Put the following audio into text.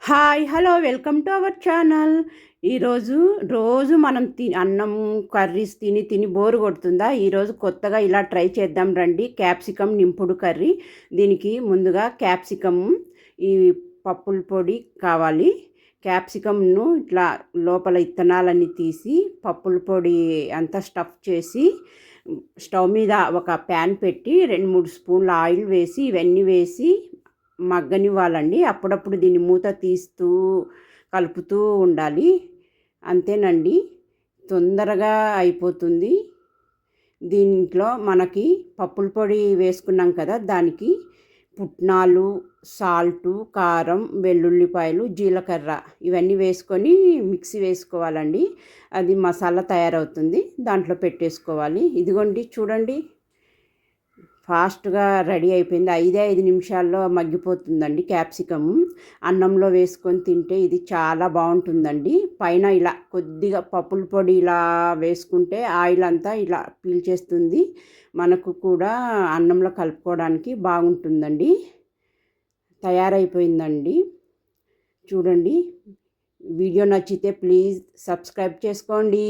Hi hello welcome to our channel. ఈరోజు రోజు మనం అన్నం కర్రీస్ తిని తిని బోరు కొడుతుందా? ఈరోజు కొత్తగా ఇలా ట్రై చేద్దాం రండి. క్యాప్సికమ్ నింపుడు కర్రీ. దీనికి ముందుగా క్యాప్సికమ్ ఈ పప్పుల పొడి కావాలి. క్యాప్సికమ్ను ఇట్లా లోపల ఇత్తనాలన్నీ తీసి పప్పుల పొడి అంతా స్టఫ్ చేసి స్టవ్ మీద ఒక ప్యాన్ పెట్టి 2-3 స్పూన్ల ఆయిల్ వేసి ఇవన్నీ వేసి మగ్గనివ్వాలండి. అప్పుడప్పుడు దీన్ని మూత తీస్తూ కలుపుతూ ఉండాలి. అంతేనండి, తొందరగా అయిపోతుంది. దీంట్లో మనకి పప్పుల పొడి వేసుకున్నాం కదా, దానికి పుట్నాలు, సాల్టు, కారం, వెల్లుల్లిపాయలు, జీలకర్ర ఇవన్నీ వేసుకొని మిక్సీ వేసుకోవాలండి. అది మసాలా తయారవుతుంది, దాంట్లో పెట్టేసుకోవాలి. ఇదిగోండి చూడండి, ఫాస్ట్గా రెడీ అయిపోయింది. 5 నిమిషాల్లో మగ్గిపోతుందండి క్యాప్సికమ్. అన్నంలో వేసుకొని తింటే ఇది చాలా బాగుంటుందండి. పైన ఇలా కొద్దిగా పప్పుల పొడి ఇలా వేసుకుంటే ఆయిల్ అంతా ఇలా పీల్చేస్తుంది. మనకు కూడా అన్నంలో కలుపుకోవడానికి బాగుంటుందండి. తయారైపోయిందండి. చూడండి, వీడియో నచ్చితే ప్లీజ్ సబ్స్క్రైబ్ చేసుకోండి.